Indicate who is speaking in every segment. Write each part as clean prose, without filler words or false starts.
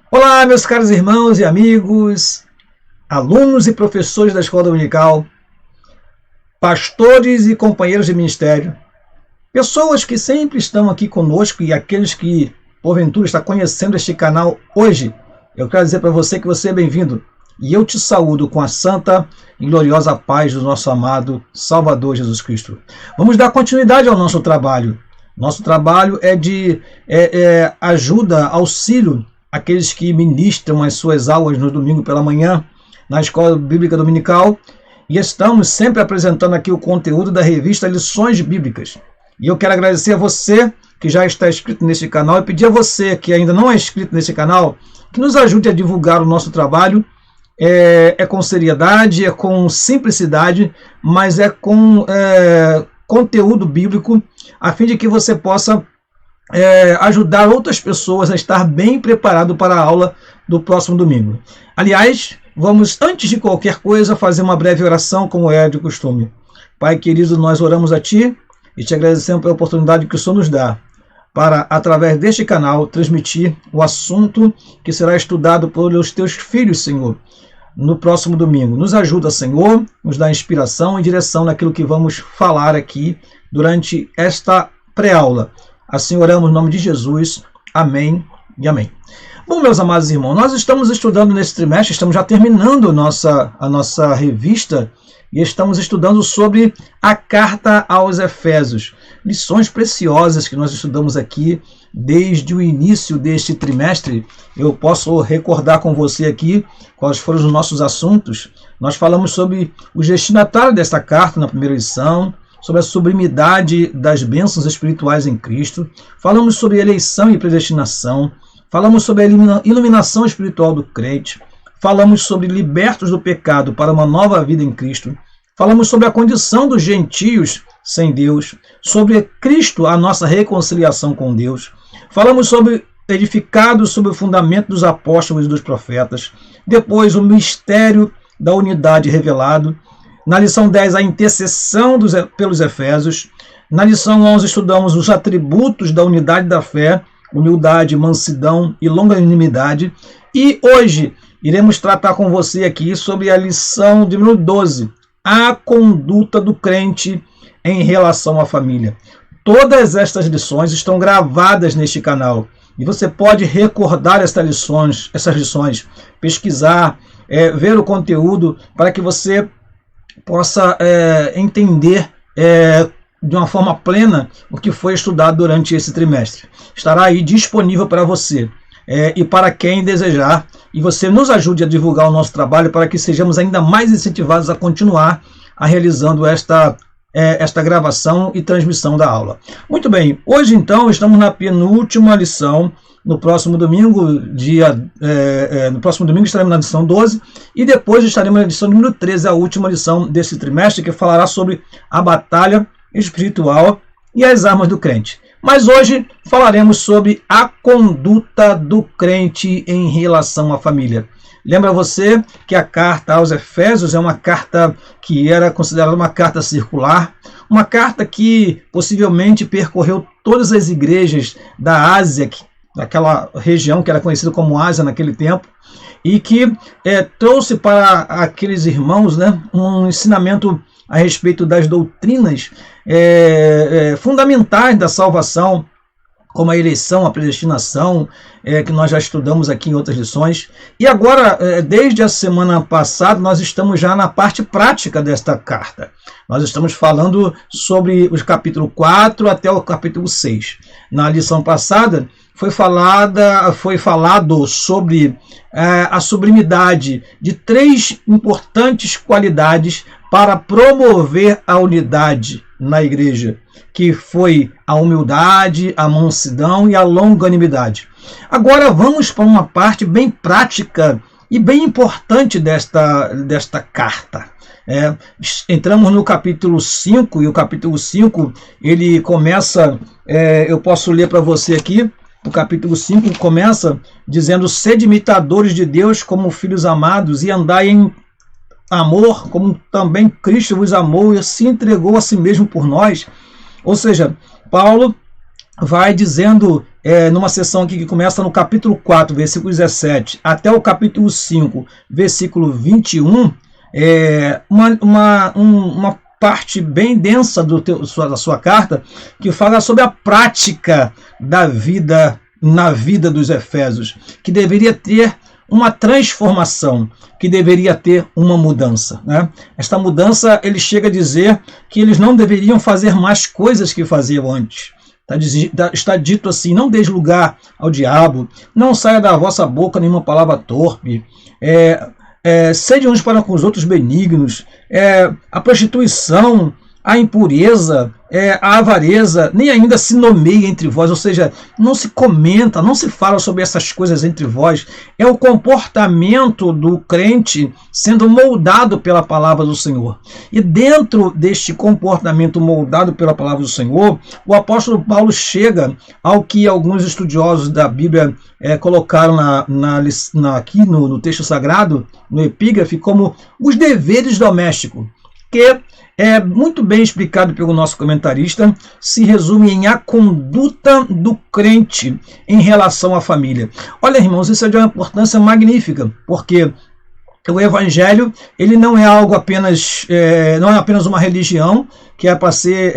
Speaker 1: Olá, meus caros irmãos e amigos, alunos e professores da Escola Dominical, pastores e companheiros de ministério, pessoas que sempre estão aqui conosco e aqueles que, porventura, estão conhecendo este canal hoje. Eu quero dizer para você que você é bem-vindo e eu te saúdo com a santa e gloriosa paz do nosso amado Salvador Jesus Cristo. Vamos dar continuidade ao nosso trabalho. Nosso trabalho é de ajuda, auxílio àqueles que ministram as suas aulas no domingo pela manhã na Escola Bíblica Dominical, e estamos sempre apresentando aqui o conteúdo da revista Lições Bíblicas. E eu quero agradecer a você que já está inscrito nesse canal e pedir a você que ainda não é inscrito nesse canal que nos ajude a divulgar o nosso trabalho. É com seriedade, é com simplicidade, mas é com conteúdo bíblico, a fim de que você possa ajudar outras pessoas a estar bem preparado para a aula do próximo domingo. Aliás, vamos, antes de qualquer coisa, fazer uma breve oração, como é de costume. Pai querido, nós oramos a Ti e te agradecemos pela oportunidade que o Senhor nos dá para, através deste canal, transmitir o assunto que será estudado pelos Teus filhos, Senhor, no próximo domingo. Nos ajuda, Senhor, nos dá inspiração e direção naquilo que vamos falar aqui durante esta pré-aula. Assim oramos no nome de Jesus. Amém e amém. Bom, meus amados irmãos, nós estamos estudando nesse trimestre, estamos já terminando a nossa revista e estamos estudando sobre a carta aos Efésios. Lições preciosas que nós estudamos aqui desde o início deste trimestre. Eu posso recordar com você aqui quais foram os nossos assuntos. Nós falamos sobre os destinatários desta carta na primeira lição, sobre a sublimidade das bênçãos espirituais em Cristo, falamos sobre eleição e predestinação, falamos sobre a iluminação espiritual do crente, falamos sobre libertos do pecado para uma nova vida em Cristo, falamos sobre a condição dos gentios sem Deus, sobre Cristo, a nossa reconciliação com Deus, falamos sobre edificados sobre o fundamento dos apóstolos e dos profetas, depois o mistério da unidade revelado. Na lição 10, a intercessão pelos Efésios. Na lição 11, estudamos os atributos da unidade da fé, humildade, mansidão e longanimidade. E hoje iremos tratar com você aqui sobre a lição de número 12, a conduta do crente em relação à família. Todas estas lições estão gravadas neste canal e você pode recordar essas lições, pesquisar, ver o conteúdo para que você possa entender de uma forma plena o que foi estudado durante esse trimestre. Estará aí disponível para você e para quem desejar, e você nos ajude a divulgar o nosso trabalho para que sejamos ainda mais incentivados a continuar realizando esta gravação e transmissão da aula. Muito bem, hoje então estamos na penúltima lição. No próximo domingo, estaremos na lição 12 e depois estaremos na lição número 13, a última lição desse trimestre, que falará sobre a batalha espiritual e as armas do crente. Mas hoje falaremos sobre a conduta do crente em relação à família. Lembra você que a carta aos Efésios é uma carta que era considerada uma carta circular, uma carta que possivelmente percorreu todas as igrejas da Ásia, daquela região que era conhecida como Ásia naquele tempo, e que trouxe para aqueles irmãos, um ensinamento a respeito das doutrinas fundamentais da salvação, como a eleição, a predestinação, que nós já estudamos aqui em outras lições. E agora, desde a semana passada, nós estamos já na parte prática desta carta. Nós estamos falando sobre os capítulo 4 até o capítulo 6. Na lição passada, foi falado sobre a sublimidade de 3 importantes qualidades para promover a unidade na igreja, que foi a humildade, a mansidão e a longanimidade. Agora vamos para uma parte bem prática e bem importante desta carta. Entramos no capítulo 5, e o capítulo 5 ele começa, eu posso ler para você aqui. O capítulo 5 começa dizendo: sede imitadores de Deus como filhos amados e andai em amor, como também Cristo vos amou e se entregou a si mesmo por nós. Ou seja, Paulo vai dizendo numa sessão aqui que começa no capítulo 4, versículo 17, até o capítulo 5, versículo 21, uma parte bem densa da sua carta, que fala sobre a prática da vida na vida dos Efésios, que deveria ter uma transformação, que deveria ter uma mudança, né? Esta mudança, ele chega a dizer que eles não deveriam fazer mais coisas que faziam antes. Está dito assim: não deis lugar ao diabo, não saia da vossa boca nenhuma palavra torpe, sede uns para com os outros benignos, a prostituição, a impureza, a avareza, nem ainda se nomeia entre vós, ou seja, não se comenta, não se fala sobre essas coisas entre vós. É o comportamento do crente sendo moldado pela palavra do Senhor. E dentro deste comportamento moldado pela palavra do Senhor, o apóstolo Paulo chega ao que alguns estudiosos da Bíblia colocaram aqui no texto sagrado, no epígrafe, como os deveres domésticos, que é muito bem explicado pelo nosso comentarista, se resume em a conduta do crente em relação à família. Olha, irmãos, isso é de uma importância magnífica, porque o Evangelho, ele não é algo apenas, não é apenas uma religião que é para ser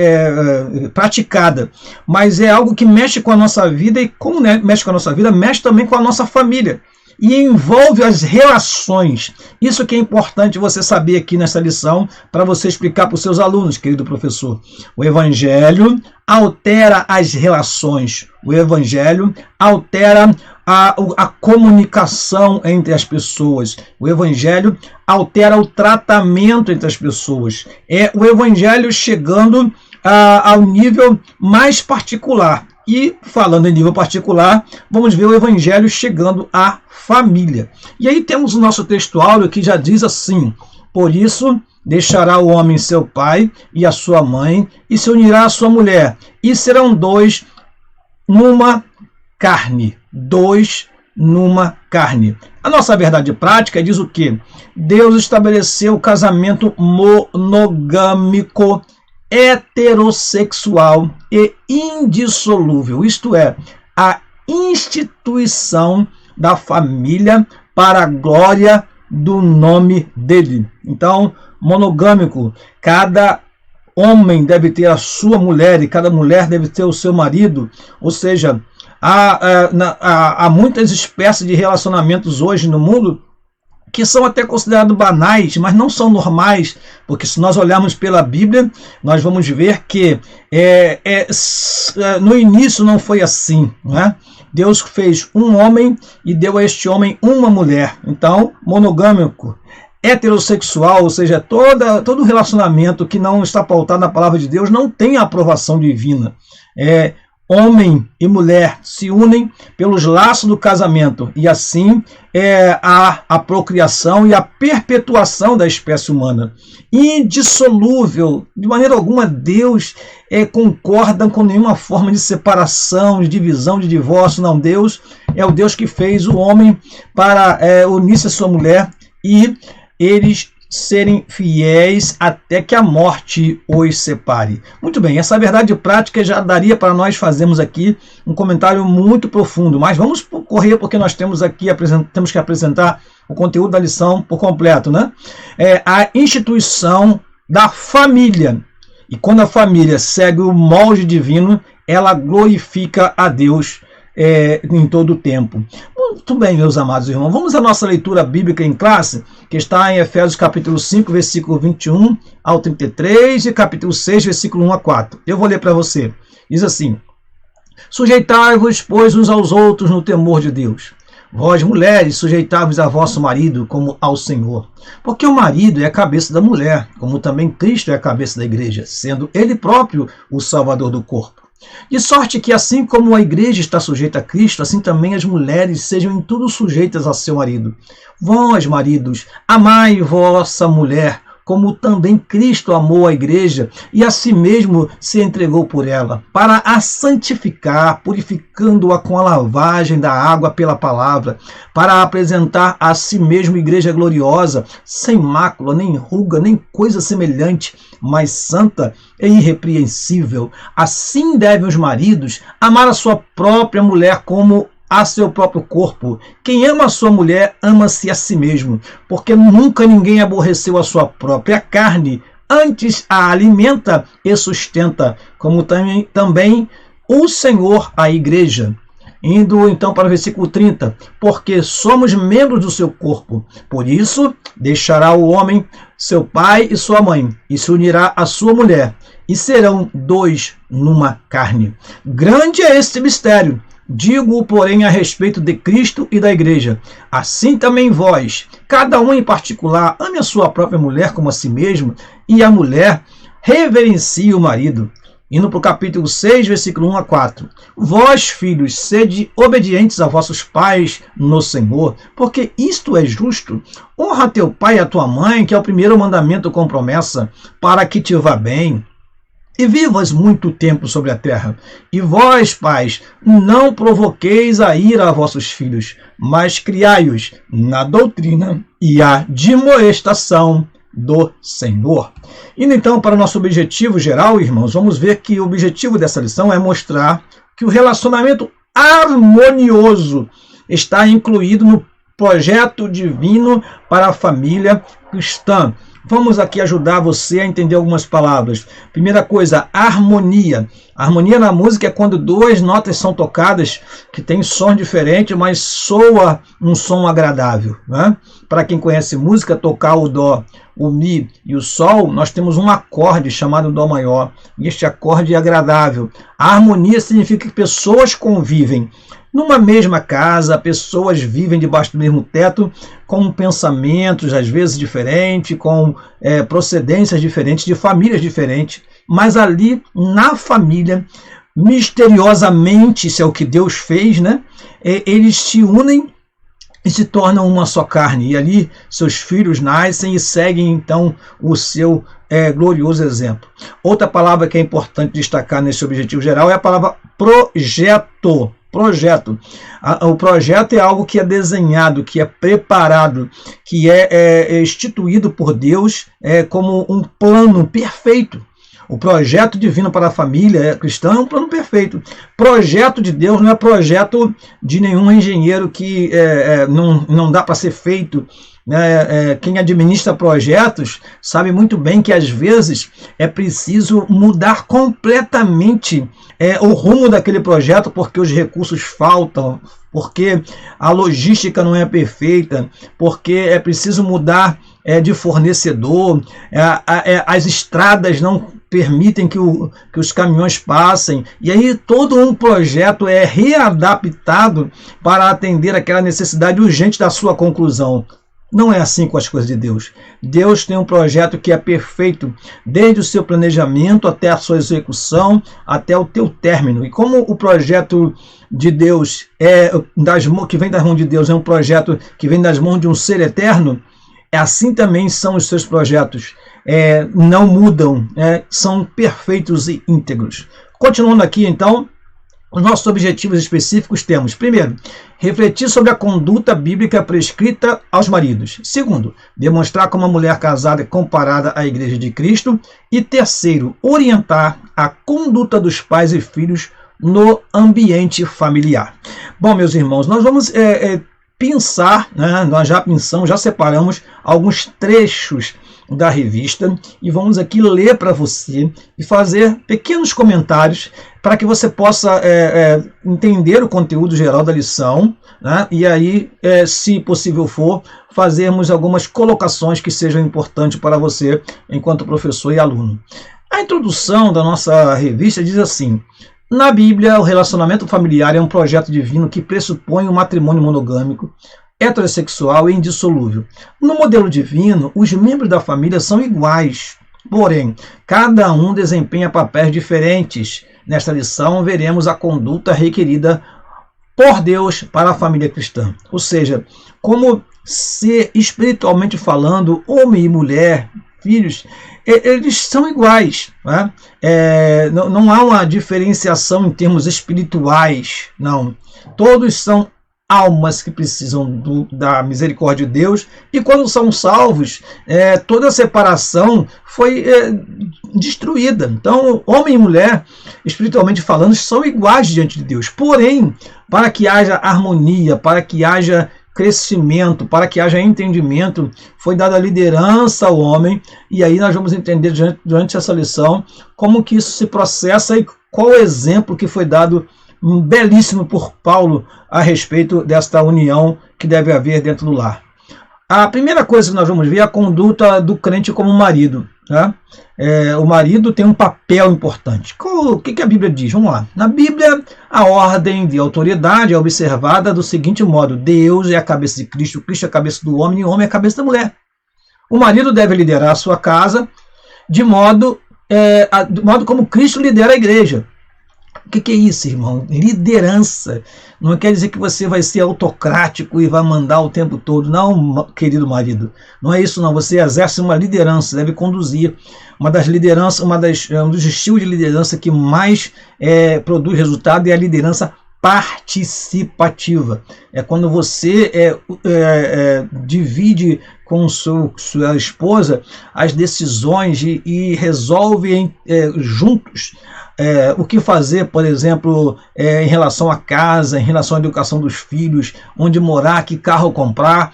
Speaker 1: praticada, mas é algo que mexe com a nossa vida, e como mexe com a nossa vida, mexe também com a nossa família. E envolve as relações. Isso que é importante você saber aqui nessa lição, para você explicar para os seus alunos, querido professor. O Evangelho altera as relações. O Evangelho altera a comunicação entre as pessoas. O Evangelho altera o tratamento entre as pessoas. É o Evangelho chegando ao nível mais particular. E, falando em nível particular, vamos ver o Evangelho chegando à família. E aí temos o nosso texto áureo que já diz assim: por isso deixará o homem seu pai e a sua mãe, e se unirá à sua mulher, e serão dois numa carne. Dois numa carne. A nossa verdade prática diz o quê? Deus estabeleceu o casamento monogâmico, heterossexual e indissolúvel, isto é, a instituição da família para a glória do nome dele. Então, monogâmico, cada homem deve ter a sua mulher e cada mulher deve ter o seu marido, ou seja, há muitas espécies de relacionamentos hoje no mundo que são até considerados banais, mas não são normais, porque se nós olharmos pela Bíblia, nós vamos ver que no início não foi assim, né? Deus fez um homem e deu a este homem uma mulher. Então, monogâmico, heterossexual, ou seja, todo relacionamento que não está pautado na palavra de Deus não tem a aprovação divina. Homem e mulher se unem pelos laços do casamento, e assim há a procriação e a perpetuação da espécie humana. Indissolúvel, de maneira alguma Deus concorda com nenhuma forma de separação, de divisão, de divórcio. Não, Deus é o Deus que fez o homem para unir-se à sua mulher e eles serem fiéis até que a morte os separe. Muito bem, essa verdade prática já daria para nós fazermos aqui um comentário muito profundo, mas vamos correr porque nós temos que apresentar o conteúdo da lição por completo, né? A instituição da família. E quando a família segue o molde divino, ela glorifica a Deus em todo o tempo. Muito bem, meus amados irmãos, vamos à nossa leitura bíblica em classe, que está em Efésios capítulo 5, versículo 21 ao 33 e capítulo 6, versículo 1 a 4. Eu vou ler para você. Diz assim: sujeitai-vos, pois, uns aos outros no temor de Deus. Vós, mulheres, sujeitai-vos a vosso marido como ao Senhor. Porque o marido é a cabeça da mulher, como também Cristo é a cabeça da igreja, sendo ele próprio o Salvador do corpo. De sorte que, assim como a igreja está sujeita a Cristo, assim também as mulheres sejam em tudo sujeitas a seu marido. Vós, maridos, amai vossa mulher, como também Cristo amou a igreja e a si mesmo se entregou por ela, para a santificar, purificando-a com a lavagem da água pela palavra, para apresentar a si mesmo igreja gloriosa, sem mácula, nem ruga, nem coisa semelhante, mas santa e irrepreensível. Assim devem os maridos amar a sua própria mulher como a seu próprio corpo. Quem ama a sua mulher, ama-se a si mesmo, porque nunca ninguém aborreceu a sua própria carne, antes a alimenta e sustenta, como também o Senhor a igreja. Indo então para o versículo 30, porque somos membros do seu corpo, por isso deixará o homem seu pai e sua mãe, e se unirá à sua mulher, e serão dois numa carne. Grande é este mistério, digo, porém, a respeito de Cristo e da igreja. Assim também vós, cada um em particular, ame a sua própria mulher como a si mesmo, e a mulher reverencie o marido. Indo para o capítulo 6, versículo 1 a 4. Vós, filhos, sede obedientes a vossos pais no Senhor, porque isto é justo. Honra teu pai e a tua mãe, que é o primeiro mandamento com promessa, para que te vá bem e vivas muito tempo sobre a terra. E vós, pais, não provoqueis a ira a vossos filhos, mas criai-os na doutrina e a admoestação do Senhor. Indo então para o nosso objetivo geral, irmãos, vamos ver que o objetivo dessa lição é mostrar que o relacionamento harmonioso está incluído no projeto divino para a família cristã. Vamos aqui ajudar você a entender algumas palavras. Primeira coisa, harmonia. Harmonia na música é quando duas notas são tocadas que tem som diferente, mas soa um som agradável, né? Para quem conhece música, tocar o dó, o mi e o sol, nós temos um acorde chamado dó maior. E este acorde é agradável. A harmonia significa que pessoas convivem numa mesma casa, pessoas vivem debaixo do mesmo teto, com pensamentos às vezes diferentes, com procedências diferentes, de famílias diferentes, mas ali na família, misteriosamente, isso é o que Deus fez, né? Eles se unem e se tornam uma só carne, e ali seus filhos nascem e seguem então o seu glorioso exemplo. Outra palavra que é importante destacar nesse objetivo geral é a palavra projeto. Projeto. O projeto é algo que é desenhado, que é preparado, que é instituído por Deus como um plano perfeito. O projeto divino para a família cristã é um plano perfeito. Projeto de Deus não é projeto de nenhum engenheiro que não dá para ser feito. Quem administra projetos sabe muito bem que às vezes é preciso mudar completamente o rumo daquele projeto, porque os recursos faltam, porque a logística não é perfeita, porque é preciso mudar de fornecedor, as estradas não permitem que os caminhões passem, e aí todo um projeto é readaptado para atender aquela necessidade urgente da sua conclusão. Não é assim com as coisas de Deus. Deus tem um projeto que é perfeito, desde o seu planejamento até a sua execução, até o teu término. E como o projeto de Deus que vem das mãos de Deus é um projeto que vem das mãos de um ser eterno, assim também são os seus projetos. Não mudam, são perfeitos e íntegros. Continuando aqui, então, os nossos objetivos específicos temos, primeiro, refletir sobre a conduta bíblica prescrita aos maridos. Segundo, demonstrar como a mulher casada é comparada à Igreja de Cristo. E terceiro, orientar a conduta dos pais e filhos no ambiente familiar. Bom, meus irmãos, nós vamos pensar, né? Nós já pensamos, já separamos alguns trechos da revista e vamos aqui ler para você e fazer pequenos comentários para que você possa entender o conteúdo geral da lição, né? E aí, se possível for, fazermos algumas colocações que sejam importantes para você enquanto professor e aluno. A introdução da nossa revista diz assim: na Bíblia, o relacionamento familiar é um projeto divino que pressupõe um matrimônio monogâmico, heterossexual e indissolúvel. No modelo divino, os membros da família são iguais, porém, cada um desempenha papéis diferentes. Nesta lição, veremos a conduta requerida por Deus para a família cristã. Ou seja, como ser espiritualmente falando, homem e mulher filhos, eles são iguais, né? Não há uma diferenciação em termos espirituais, não. Todos são almas que precisam da misericórdia de Deus, e quando são salvos, toda a separação foi destruída. Então, homem e mulher, espiritualmente falando, são iguais diante de Deus. Porém, para que haja harmonia, para que haja crescimento, para que haja entendimento, foi dada a liderança ao homem, e aí nós vamos entender durante essa lição como que isso se processa e qual o exemplo que foi dado belíssimo por Paulo a respeito desta união que deve haver dentro do lar. A primeira coisa que nós vamos ver é a conduta do crente como marido, né? O marido tem um papel importante. O que a Bíblia diz? Vamos lá. Na Bíblia, a ordem de autoridade é observada do seguinte modo: Deus é a cabeça de Cristo, Cristo é a cabeça do homem e o homem é a cabeça da mulher. O marido deve liderar a sua casa de modo como Cristo lidera a igreja. O que é isso, irmão? Liderança. Não quer dizer que você vai ser autocrático e vai mandar o tempo todo. Não, querido marido. Não é isso, não. Você exerce uma liderança, deve conduzir. Uma das lideranças, um dos estilos de liderança que mais produz resultado é a liderança participativa. É quando você divide com sua esposa as decisões e resolve juntos o que fazer, por exemplo, em relação à casa, em relação à educação dos filhos, onde morar, que carro comprar.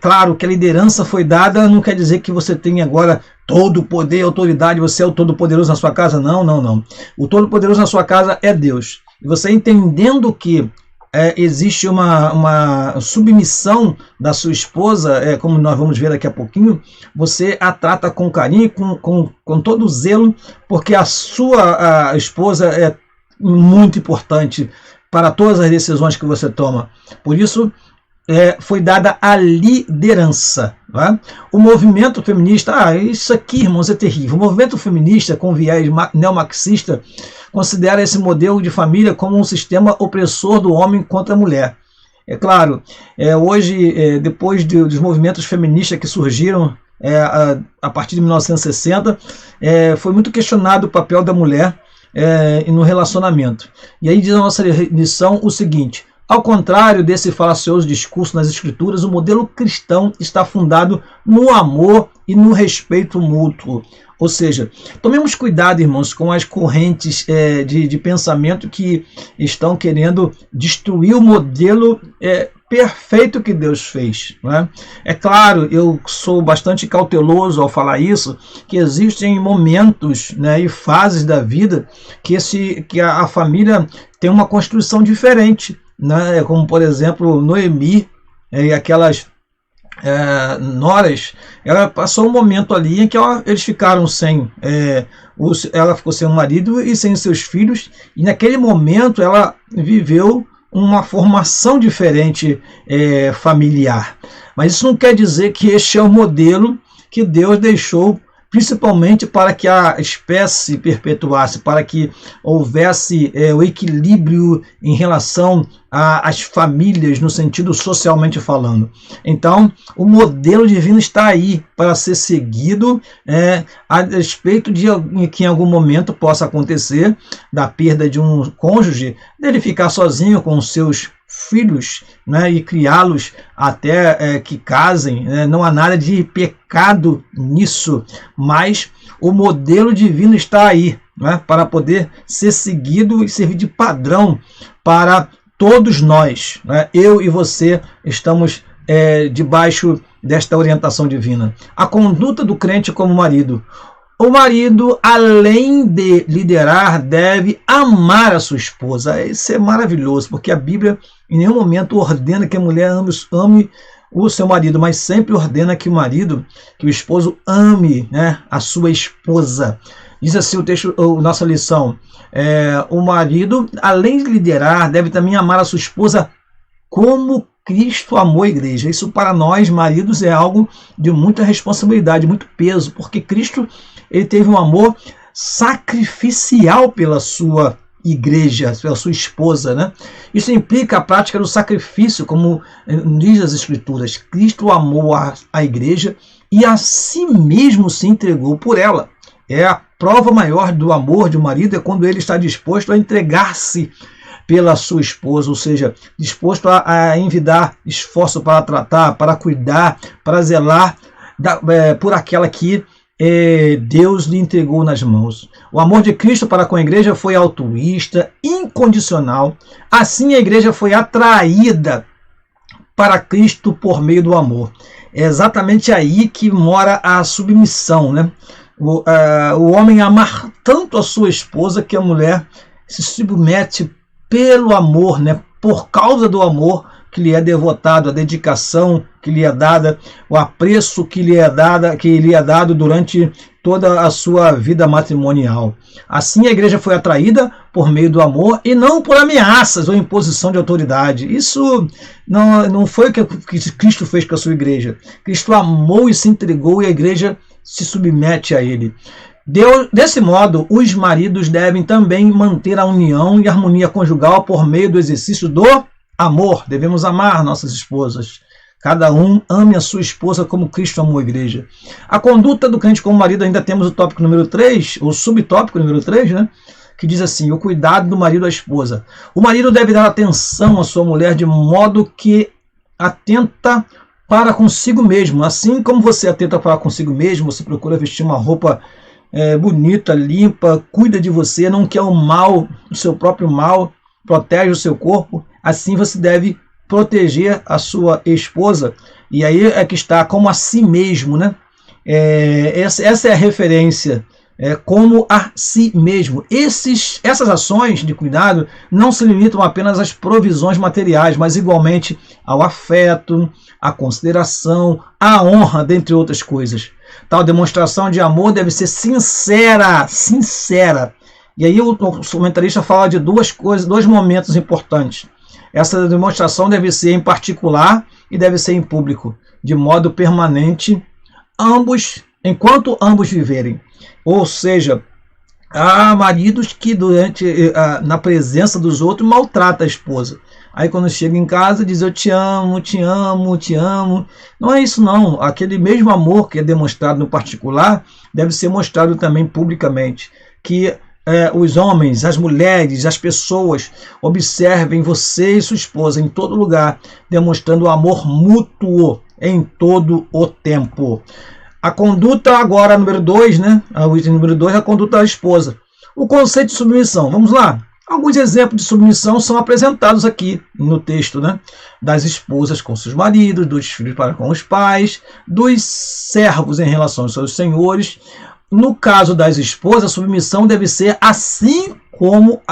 Speaker 1: Claro que a liderança foi dada, não quer dizer que você tem agora todo o poder e autoridade, você é o todo-poderoso na sua casa. Não, não, não. O todo-poderoso na sua casa é Deus. E você entendendo que existe uma submissão da sua esposa, como nós vamos ver daqui a pouquinho, você a trata com carinho, com todo zelo, porque a sua esposa é muito importante para todas as decisões que você toma. Por isso, foi dada a liderança. Né? O movimento feminista, isso aqui, irmãos, é terrível. O movimento feminista, com viés neomarxista, considera esse modelo de família como um sistema opressor do homem contra a mulher. É claro, hoje, depois dos movimentos feministas que surgiram a partir de 1960, foi muito questionado o papel da mulher no relacionamento. E aí diz a nossa lição o seguinte: ao contrário desse falacioso discurso nas Escrituras, o modelo cristão está fundado no amor e no respeito mútuo. Ou seja, tomemos cuidado, irmãos, com as correntes de pensamento que estão querendo destruir o modelo perfeito que Deus fez. Né? É claro, eu sou bastante cauteloso ao falar isso, que existem momentos, né, e fases da vida que a família tem uma construção diferente. Né? Como, por exemplo, Noemi e aquelas noras, ela passou um momento ali em que eles ficaram sem, ela ficou sem o marido e sem seus filhos, e naquele momento ela viveu uma formação diferente familiar. Mas isso não quer dizer que este é o modelo que Deus deixou, principalmente para que a espécie perpetuasse, para que houvesse o equilíbrio em relação às famílias, no sentido socialmente falando. Então, o modelo divino está aí para ser seguido, a despeito de que em algum momento possa acontecer da perda de um cônjuge, dele ficar sozinho com os seus filhos, né, e criá-los até que casem. Não há nada de pecado nisso, mas o modelo divino está aí, né, para poder ser seguido e servir de padrão para todos nós. Né? Eu e você estamos debaixo desta orientação divina. A conduta do crente como marido. O marido, além de liderar, deve amar a sua esposa. Isso é maravilhoso, porque a Bíblia em nenhum momento ordena que a mulher ame o seu marido, mas sempre ordena que o esposo ame, né, a sua esposa. Diz assim o texto, nossa lição: o marido, além de liderar, deve também amar a sua esposa como Cristo amou a igreja. Isso para nós, maridos, é algo de muita responsabilidade, muito peso, porque Cristo, ele teve um amor sacrificial pela sua igreja, pela sua esposa. Né? Isso implica a prática do sacrifício, como diz as Escrituras. Cristo amou a igreja e a si mesmo se entregou por ela. É a prova maior do amor de um marido, é quando ele está disposto a entregar-se pela sua esposa, ou seja, disposto a envidar esforço para tratar, para cuidar, para zelar por aquela que Deus lhe entregou nas mãos. O amor de Cristo para com a igreja foi altruísta, incondicional. Assim a igreja foi atraída para Cristo por meio do amor. É exatamente aí que mora a submissão, né? O homem amar tanto a sua esposa que a mulher se submete pelo amor, né? Por causa do amor que lhe é devotado, a dedicação que lhe é dada, o apreço que lhe é dado durante toda a sua vida matrimonial. Assim a igreja foi atraída por meio do amor e não por ameaças ou imposição de autoridade. Isso não foi o que Cristo fez com a sua igreja. Cristo amou e se entregou e a igreja se submete a ele. Desse modo, os maridos devem também manter a união e a harmonia conjugal por meio do exercício do amor. Devemos amar nossas esposas. Cada um ame a sua esposa como Cristo amou a igreja. A conduta do crente com o marido, ainda temos o tópico número 3, o subtópico número 3, né? Que diz assim, o cuidado do marido à esposa. O marido deve dar atenção à sua mulher de modo que atenta para consigo mesmo. Assim como você atenta para consigo mesmo, você procura vestir uma roupa bonita, limpa, cuida de você, não quer o mal, o seu próprio mal, protege o seu corpo. Assim você deve proteger a sua esposa. E aí é que está como a si mesmo, né? Essa é a referência. Como a si mesmo. Essas ações de cuidado não se limitam apenas às provisões materiais, mas igualmente ao afeto, à consideração, à honra, dentre outras coisas. Tal demonstração de amor deve ser sincera. E aí o comentarista fala de dois momentos importantes. Essa demonstração deve ser em particular e deve ser em público, de modo permanente, enquanto ambos viverem. Ou seja, há maridos que na presença dos outros maltratam a esposa. Aí quando chega em casa diz, eu te amo, te amo, te amo. Não é isso não. Aquele mesmo amor que é demonstrado no particular deve ser mostrado também publicamente. Que os homens, as mulheres, as pessoas observem você e sua esposa em todo lugar, demonstrando amor mútuo em todo o tempo. A conduta agora, número 2, né? O item número 2, a conduta da esposa. O conceito de submissão. Vamos lá. Alguns exemplos de submissão são apresentados aqui no texto, né? Das esposas com seus maridos, dos filhos para com os pais, dos servos em relação aos seus senhores. No caso das esposas, a submissão deve ser assim como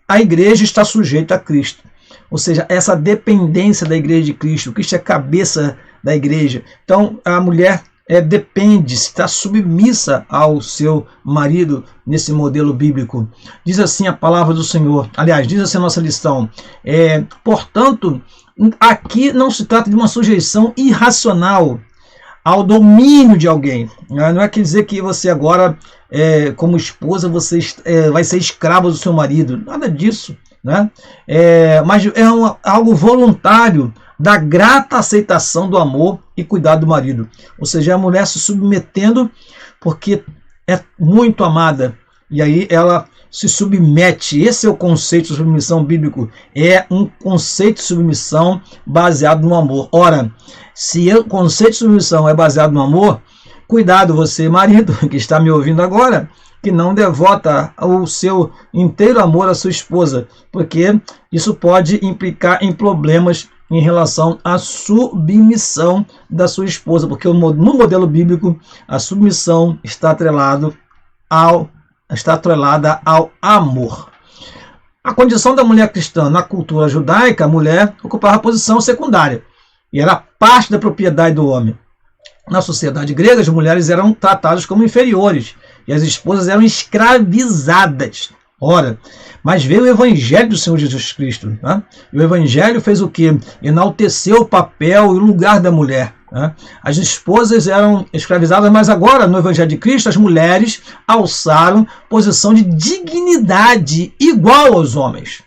Speaker 1: a igreja está sujeita a Cristo. Ou seja, essa dependência da igreja de Cristo. Cristo é a cabeça da igreja. Então, a mulher depende, está submissa ao seu marido nesse modelo bíblico. Diz assim a palavra do Senhor. Aliás, diz assim a nossa lição. Portanto, aqui não se trata de uma sujeição irracional ao domínio de alguém. Não é quer dizer que você agora, como esposa, você vai ser escrava do seu marido. Nada disso. Né? Mas é algo voluntário da grata aceitação do amor e cuidado do marido. Ou seja, a mulher se submetendo porque é muito amada. E aí ela se submete. Esse é o conceito de submissão bíblico. É um conceito de submissão baseado no amor. Ora, se o conceito de submissão é baseado no amor, cuidado você, marido, que está me ouvindo agora, que não devota o seu inteiro amor à sua esposa, porque isso pode implicar em problemas em relação à submissão da sua esposa, porque no modelo bíblico a submissão está atrelada ao amor. A condição da mulher cristã na cultura judaica, a mulher ocupava a posição secundária e era parte da propriedade do homem. Na sociedade grega, as mulheres eram tratadas como inferiores e as esposas eram escravizadas. Ora, mas veio o Evangelho do Senhor Jesus Cristo. Né? E o Evangelho fez o quê? Enalteceu o papel e o lugar da mulher. Né? As esposas eram escravizadas, mas agora, no Evangelho de Cristo, as mulheres alçaram posição de dignidade igual aos homens.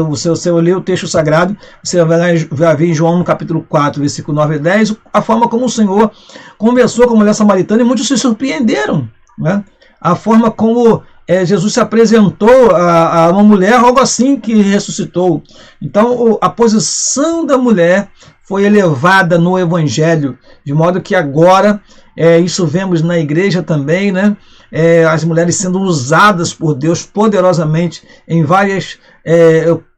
Speaker 1: Você ler o texto sagrado, você vai ver em João no capítulo 4, versículo 9 e 10, a forma como o Senhor conversou com a mulher samaritana, e muitos se surpreenderam, né? A forma como Jesus se apresentou a uma mulher, algo assim que ressuscitou. Então, a posição da mulher foi elevada no Evangelho, de modo que agora, isso vemos na igreja também, né? As mulheres sendo usadas por Deus poderosamente em várias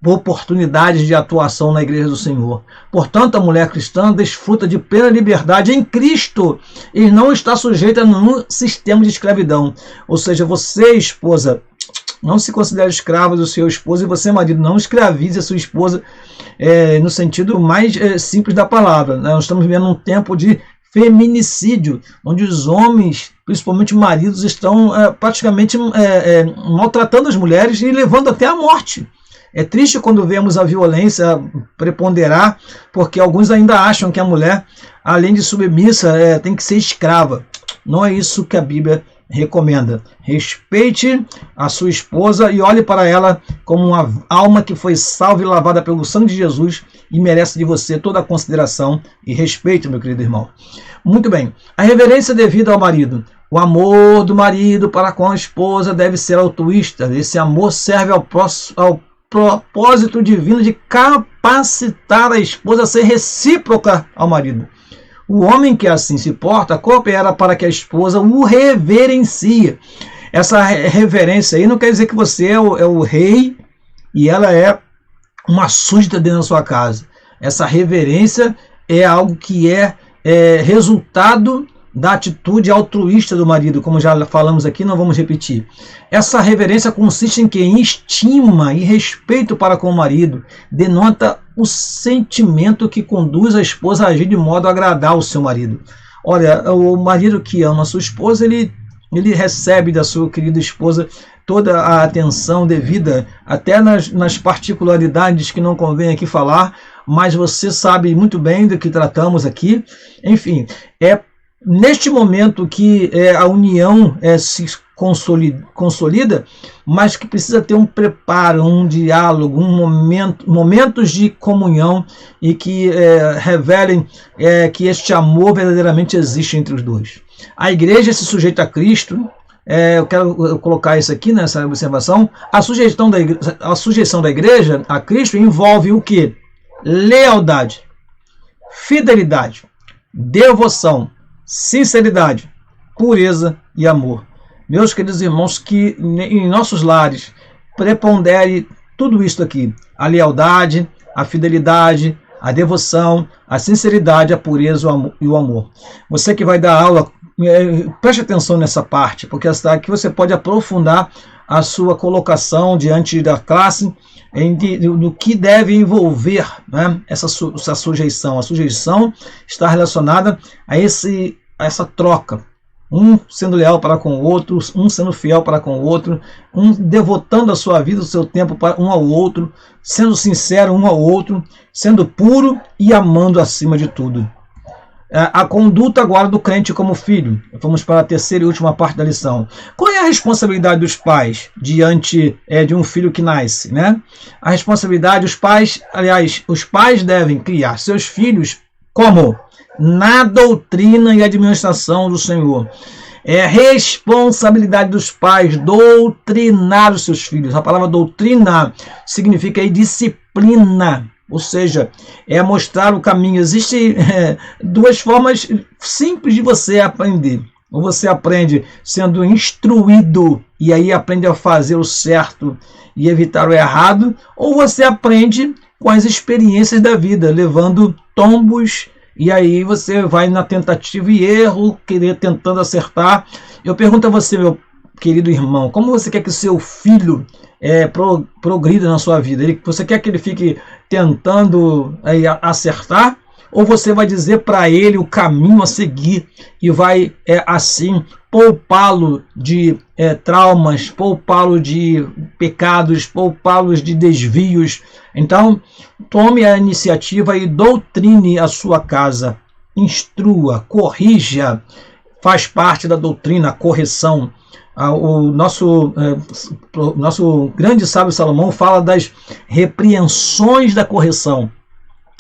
Speaker 1: oportunidades de atuação na igreja do Senhor. Portanto, a mulher cristã desfruta de plena liberdade em Cristo e não está sujeita a nenhum sistema de escravidão. Ou seja, você, esposa, não se considere escrava do seu esposo, e você, marido, não escravize a sua esposa no sentido mais simples da palavra. Nós estamos vivendo um tempo de feminicídio, onde os homens, principalmente maridos, estão praticamente maltratando as mulheres e levando até a morte. É triste quando vemos a violência preponderar, porque alguns ainda acham que a mulher, além de submissa, tem que ser escrava. Não é isso que a Bíblia recomenda. Respeite a sua esposa e olhe para ela como uma alma que foi salva e lavada pelo sangue de Jesus e merece de você toda a consideração e respeito, meu querido irmão. Muito bem. A reverência devida ao marido. O amor do marido para com a esposa deve ser altruísta. Esse amor serve ao propósito divino de capacitar a esposa a ser recíproca ao marido. O homem que assim se porta coopera para que a esposa o reverencie. Essa reverência aí não quer dizer que você é o rei e ela é uma súdita dentro da sua casa. Essa reverência é algo que é resultado da atitude altruísta do marido, como já falamos aqui, não vamos repetir. Essa reverência consiste em que? Em estima e respeito para com o marido, denota o sentimento que conduz a esposa a agir de modo a agradar o seu marido. Olha, o marido que ama a sua esposa, ele recebe da sua querida esposa toda a atenção devida, até nas particularidades que não convém aqui falar, mas você sabe muito bem do que tratamos aqui. Enfim, neste momento que a união se consolida, mas que precisa ter um preparo, um diálogo, momentos de comunhão e que revelem que este amor verdadeiramente existe entre os dois. A igreja se sujeita a Cristo. Eu quero colocar isso aqui nessa observação. A sujeição da igreja a Cristo envolve o quê? Lealdade, fidelidade, devoção, sinceridade, pureza e amor. Meus queridos irmãos, que em nossos lares prepondere tudo isso aqui: a lealdade, a fidelidade, a devoção, a sinceridade, a pureza e o amor. Você que vai dar aula, preste atenção nessa parte, porque aqui você pode aprofundar a sua colocação diante da classe no que deve envolver, né, essa sujeição. A sujeição está relacionada a essa troca, um sendo leal para com o outro, um sendo fiel para com o outro, um devotando a sua vida, o seu tempo para um ao outro, sendo sincero um ao outro, sendo puro e amando acima de tudo. A conduta agora do crente como filho. Vamos para a terceira e última parte da lição. Qual é a responsabilidade dos pais diante de um filho que nasce, né? A responsabilidade, os pais devem criar seus filhos como? Na doutrina e administração do Senhor. É responsabilidade dos pais doutrinar os seus filhos. A palavra doutrina significa aí disciplina. Ou seja, mostrar o caminho. Existem duas formas simples de você aprender. Ou você aprende sendo instruído e aí aprende a fazer o certo e evitar o errado, ou você aprende com as experiências da vida, levando tombos, e aí você vai na tentativa e erro, tentando acertar. Eu pergunto a você, meu querido irmão, como você quer que o seu filho progrida na sua vida? Você quer que ele fique tentando acertar? Ou você vai dizer para ele o caminho a seguir e vai assim poupá-lo de traumas, poupá-lo de pecados, poupá-lo de desvios? Então, tome a iniciativa e doutrine a sua casa. Instrua, corrija, faz parte da doutrina, a correção. O nosso grande sábio Salomão fala das repreensões da correção.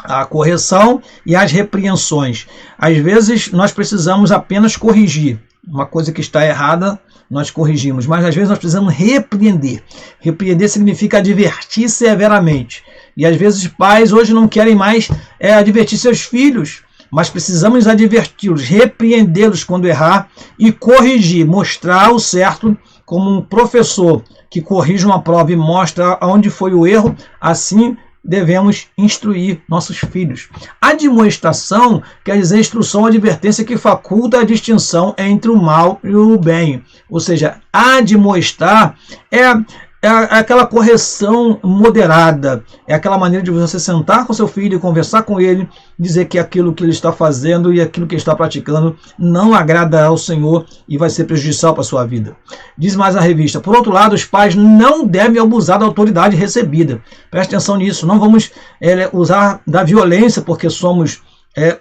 Speaker 1: A correção e as repreensões. Às vezes nós precisamos apenas corrigir. Uma coisa que está errada, nós corrigimos. Mas às vezes nós precisamos repreender. Repreender significa advertir severamente. E às vezes pais hoje não querem mais advertir seus filhos. Mas precisamos adverti-los, repreendê-los quando errar e corrigir, mostrar o certo, como um professor que corrige uma prova e mostra onde foi o erro. Assim devemos instruir nossos filhos. Admoestação quer dizer instrução ou advertência que faculta a distinção entre o mal e o bem. Ou seja, admoestar é aquela correção moderada, é aquela maneira de você sentar com seu filho, conversar com ele, dizer que aquilo que ele está fazendo e aquilo que ele está praticando não agrada ao Senhor e vai ser prejudicial para a sua vida. Diz mais a revista: por outro lado, os pais não devem abusar da autoridade recebida. Preste atenção nisso, não vamos usar da violência porque somos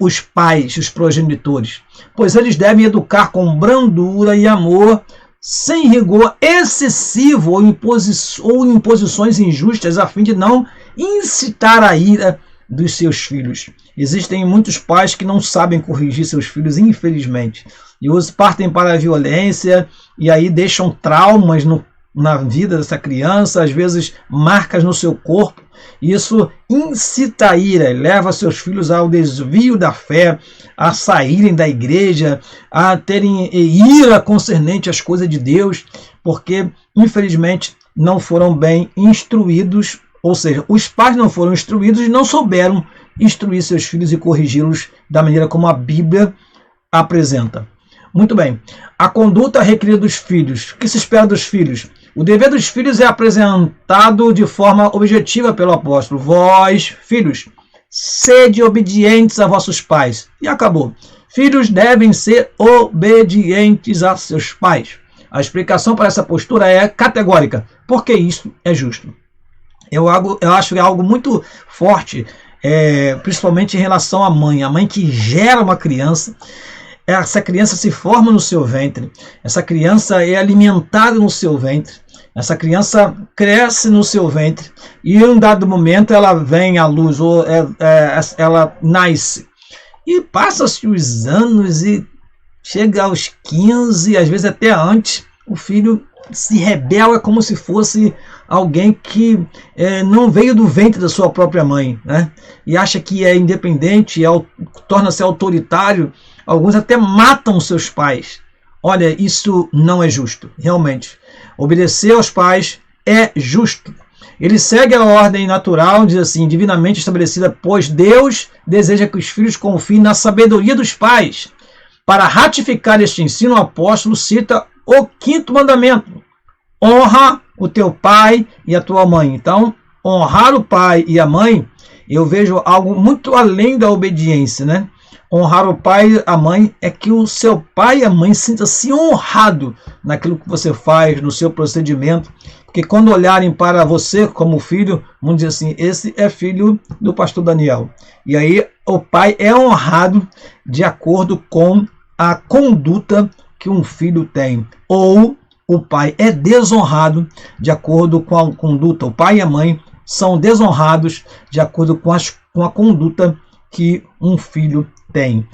Speaker 1: os pais, os progenitores, pois eles devem educar com brandura e amor, sem rigor excessivo ou imposições injustas, a fim de não incitar a ira dos seus filhos. Existem muitos pais que não sabem corrigir seus filhos, infelizmente, e os partem para a violência e aí deixam traumas na vida dessa criança, às vezes marcas no seu corpo. Isso incita a ira, leva seus filhos ao desvio da fé, a saírem da igreja, a terem ira concernente às coisas de Deus, porque infelizmente não foram bem instruídos, ou seja, os pais não foram instruídos e não souberam instruir seus filhos e corrigi-los da maneira como a Bíblia apresenta. Muito bem, a conduta requerida dos filhos. O que se espera dos filhos? O dever dos filhos é apresentado de forma objetiva pelo apóstolo. Vós, filhos, sede obedientes a vossos pais. E acabou. Filhos devem ser obedientes a seus pais. A explicação para essa postura é categórica, porque isso é justo. Eu acho que é algo muito forte, principalmente em relação à mãe. A mãe que gera uma criança. Essa criança se forma no seu ventre, essa criança é alimentada no seu ventre, essa criança cresce no seu ventre e em um dado momento ela vem à luz, ou ela nasce. E passa-se os anos e chega aos 15, às vezes até antes, o filho se rebela como se fosse alguém que não veio do ventre da sua própria mãe, né? E acha que é independente, torna-se autoritário. Alguns até matam seus pais. Olha, isso não é justo, realmente. Obedecer aos pais é justo. Ele segue a ordem natural, diz assim, divinamente estabelecida, pois Deus deseja que os filhos confiem na sabedoria dos pais. Para ratificar este ensino, o apóstolo cita o 5º mandamento: honra o teu pai e a tua mãe. Então, honrar o pai e a mãe, eu vejo algo muito além da obediência, né? Honrar o pai e a mãe é que o seu pai e a mãe sintam-se honrado naquilo que você faz, no seu procedimento. Porque quando olharem para você como filho, vão dizer assim: esse é filho do pastor Daniel. E aí o pai é honrado de acordo com a conduta que um filho tem. Ou o pai é desonrado de acordo com a conduta. O pai e a mãe são desonrados de acordo com a conduta que um filho tem.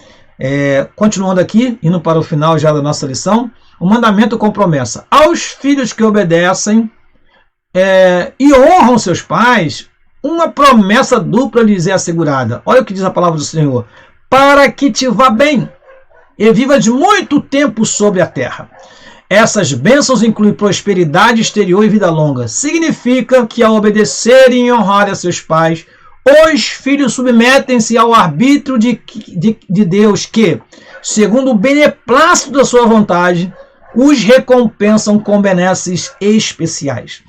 Speaker 1: Continuando aqui, indo para o final já da nossa lição, o mandamento com promessa. Aos filhos que obedecem e honram seus pais, uma promessa dupla lhes é assegurada. Olha o que diz a palavra do Senhor: para que te vá bem e vivas muito tempo sobre a terra. Essas bênçãos incluem prosperidade exterior e vida longa. Significa que ao obedecerem e honrarem a seus pais, os filhos submetem-se ao arbítrio de Deus que, segundo o beneplácito da sua vontade, os recompensam com benesses especiais.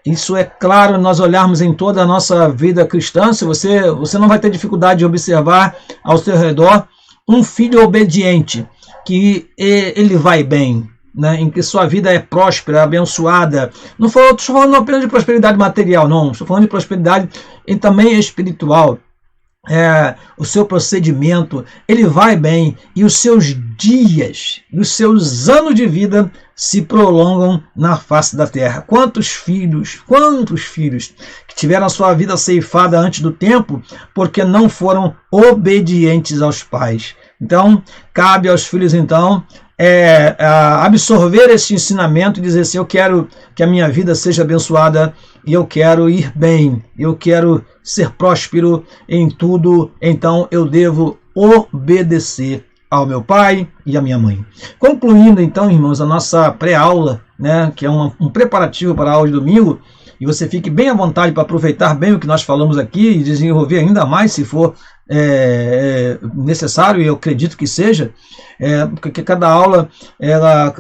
Speaker 1: Isso é claro, nós olharmos em toda a nossa vida cristã, se você não vai ter dificuldade de observar ao seu redor um filho obediente, que ele vai bem, né, em que sua vida é próspera, abençoada. Não estou falando apenas de prosperidade material, não. Estou falando de prosperidade também espiritual. o seu procedimento, ele vai bem e os seus dias, os seus anos de vida se prolongam na face da terra. Quantos filhos que tiveram a sua vida ceifada antes do tempo porque não foram obedientes aos pais. Então, cabe aos filhos, então, absorver esse ensinamento e dizer assim: eu quero que a minha vida seja abençoada e eu quero ir bem, eu quero ser próspero em tudo, então eu devo obedecer ao meu pai e à minha mãe. Concluindo então, irmãos, a nossa pré-aula, né, que é um preparativo para a aula de domingo, e você fique bem à vontade para aproveitar bem o que nós falamos aqui e desenvolver ainda mais se for necessário, e eu acredito que seja, porque cada aula,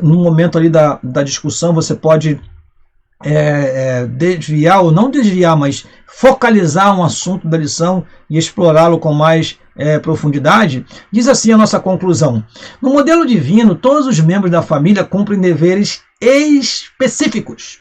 Speaker 1: no momento ali da discussão, você pode desviar ou não desviar, mas focalizar um assunto da lição e explorá-lo com mais profundidade. Diz assim a nossa conclusão: no modelo divino, todos os membros da família cumprem deveres específicos.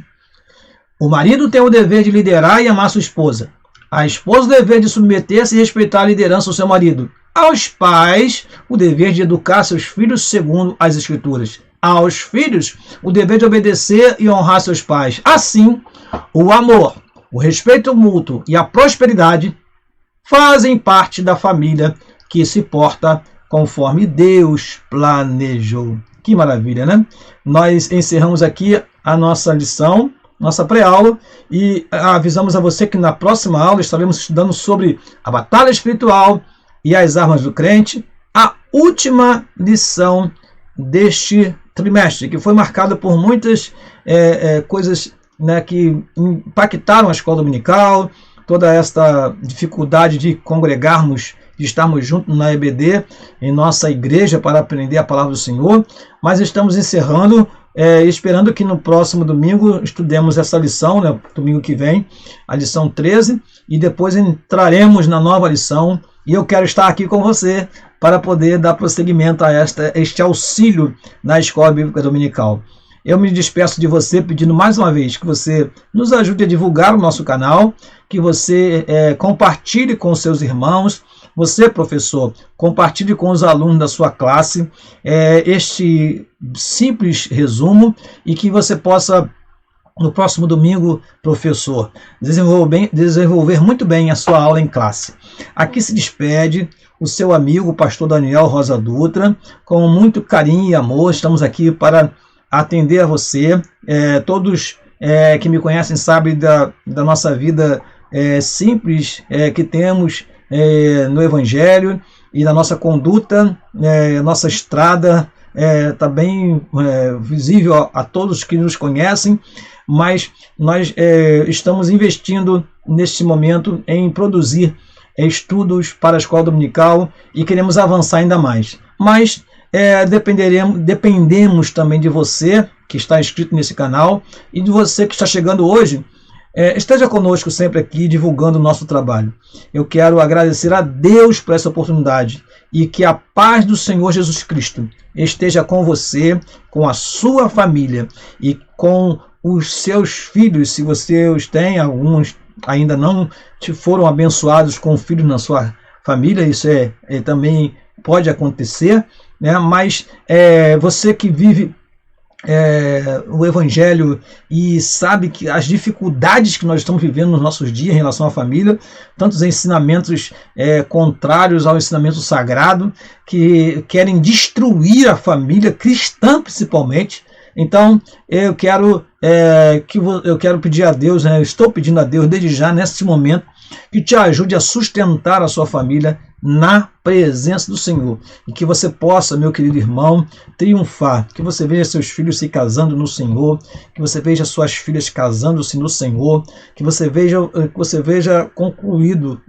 Speaker 1: O marido tem o dever de liderar e amar sua esposa. A esposa o dever de submeter-se e respeitar a liderança do seu marido. Aos pais, o dever de educar seus filhos segundo as Escrituras. Aos filhos, o dever de obedecer e honrar seus pais. Assim, o amor, o respeito mútuo e a prosperidade fazem parte da família que se porta conforme Deus planejou. Que maravilha, né? Nós encerramos aqui a nossa lição, nossa pré-aula, e avisamos a você que na próxima aula estaremos estudando sobre a batalha espiritual e as armas do crente, a última lição deste trimestre, que foi marcada por muitas coisas, né, que impactaram a escola dominical, toda esta dificuldade de congregarmos, de estarmos juntos na EBD, em nossa igreja, para aprender a palavra do Senhor, mas estamos encerrando, esperando que no próximo domingo estudemos essa lição, né, domingo que vem, a lição 13, e depois entraremos na nova lição, e eu quero estar aqui com você para poder dar prosseguimento a este auxílio na Escola Bíblica Dominical. Eu me despeço de você pedindo mais uma vez que você nos ajude a divulgar o nosso canal, que você compartilhe com seus irmãos, você, professor, compartilhe com os alunos da sua classe este simples resumo, e que você possa, no próximo domingo, professor, desenvolver muito bem a sua aula em classe. Aqui se despede o seu amigo, o pastor Daniel Rosa Dutra, com muito carinho e amor. Estamos aqui para atender a você. Todos que me conhecem sabem da nossa vida simples que temos no Evangelho, e da nossa conduta, nossa estrada está bem visível a todos que nos conhecem, mas nós estamos investindo neste momento em produzir estudos para a escola dominical e queremos avançar ainda mais. Mas dependemos também de você que está inscrito nesse canal e de você que está chegando hoje. Esteja conosco sempre aqui divulgando o nosso trabalho. Eu quero agradecer a Deus por essa oportunidade e que a paz do Senhor Jesus Cristo esteja com você, com a sua família e com os seus filhos, se você os tem. Alguns ainda não foram abençoados com filhos na sua família, isso também pode acontecer, né? Mas você que vive o Evangelho e sabe que as dificuldades que nós estamos vivendo nos nossos dias em relação à família, tantos ensinamentos contrários ao ensinamento sagrado, que querem destruir a família cristã principalmente. Então eu quero pedir a Deus, eu estou pedindo a Deus desde já, nesse momento, que te ajude a sustentar a sua família na presença do Senhor, e que você possa, meu querido irmão, triunfar, que você veja seus filhos se casando no Senhor, que você veja suas filhas casando-se no Senhor, que você veja concluída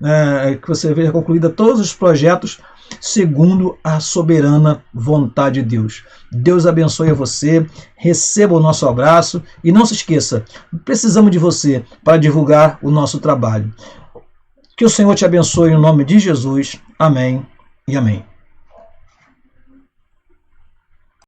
Speaker 1: todos os projetos segundo a soberana vontade de Deus. Deus abençoe a você, receba o nosso abraço e não se esqueça, precisamos de você para divulgar o nosso trabalho. Que o Senhor te abençoe em nome de Jesus. Amém e amém.